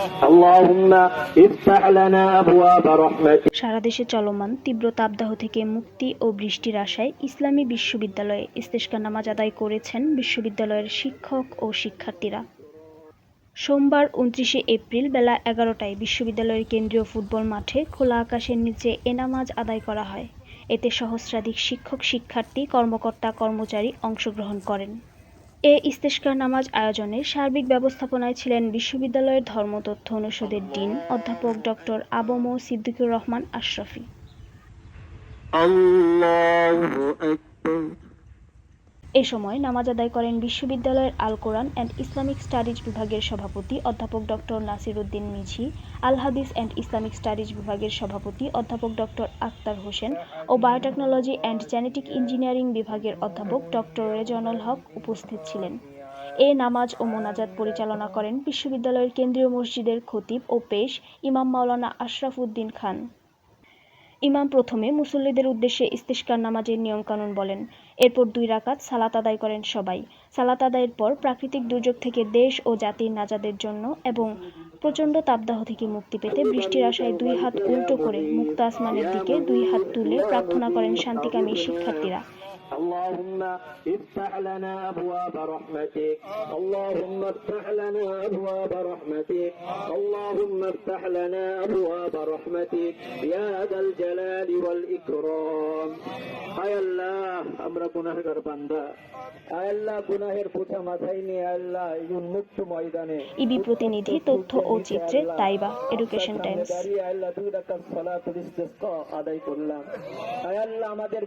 اللهم افتح لنا أبواب رحمتك. সারা দেশে চলমান তীব্র তাপদাহ থেকে মুক্তি ও বৃষ্টির আশায় ইসলামী বিশ্ববিদ্যালয়ে ইস্তেসকার নামাজ আদায় করেছেন বিশ্ববিদ্যালয়ের শিক্ষক ও শিক্ষার্থীরা। সোমবার ২৯ এপ্রিল বেলা ১১টায় বিশ্ববিদ্যালয়ের কেন্দ্রীয় ফুটবল মাঠে খোলা আকাশের নিচে এ নামাজ আদায় করা হয়। এতে সহস্রাধিক শিক্ষক, শিক্ষার্থী, কর্মকর্তা, কর্মচারী অংশগ্রহণ করেন। এ ইস্তেসকার নামাজ আয়োজনের সার্বিক ব্যবস্থাপনায় ছিলেন বিশ্ববিদ্যালয়ের ধর্মতত্ত্ব অনুষদের ডিন অধ্যাপক ডক্টর আবম সিদ্দিকুর রহমান আশরাফী। এ সময় নামাজ আদায় করেন বিশ্ববিদ্যালয়ের আল কোরআন অ্যান্ড ইসলামিক স্টাডিজ বিভাগের সভাপতি অধ্যাপক ডক্টর নাসির উদ্দিন মিঝি, আল হাদিস অ্যান্ড ইসলামিক স্টাডিজ বিভাগের সভাপতি অধ্যাপক ডক্টর আক্তার হোসেন ও বায়োটেকনোলজি অ্যান্ড জেনেটিক ইঞ্জিনিয়ারিং বিভাগের অধ্যাপক ডক্টর রেজওয়ানুল হক উপস্থিত ছিলেন। এ নামাজ ও মোনাজাত পরিচালনা করেন বিশ্ববিদ্যালয়ের কেন্দ্রীয় মসজিদের খতিব ও পেশ ইমাম মাওলানা আশরাফ উদ্দিন খান। ইমাম প্রথমে মুসল্লিদের উদ্দেশ্যে ইস্তেসকার নামাজের নিয়মকানুন বলেন। এরপর ২ রাকাত সালাত আদায় করেন সবাই। সালাত আদায়ের পর প্রাকৃতিক দুর্যোগ থেকে দেশ ও জাতির নাজাতের জন্য এবং প্রচণ্ড তাপদাহ থেকে মুক্তি পেতে বৃষ্টির আশায় ২ হাত উল্টো করে মুক্ত আসমানের দিকে ২ হাত তুলে প্রার্থনা করেন শান্তিকামী শিক্ষার্থীরা। اللهم افتح لنا أبواب رحمتك. اللهم افتح لنا أبواب رحمتك. اللهم افتح لنا أبواب رحمتك يا ذا الجلال والإكرام. আয় আল্লাহ, আমরা গুনাহগার বান্দা। আয় আল্লাহ, গুনাহের বোঝা মাথায় নিয়ে আল্লাহ এই উন্মুক্ত ময়দানে ইবি প্রতিনিধি তথ্য ও চিত্রে তাইবা এডুকেশন টাইমস। আল্লাহ 2 রাকাত সালাতুল ইস্তিসকা আদায় করলাম। আয় আল্লাহ, আমাদের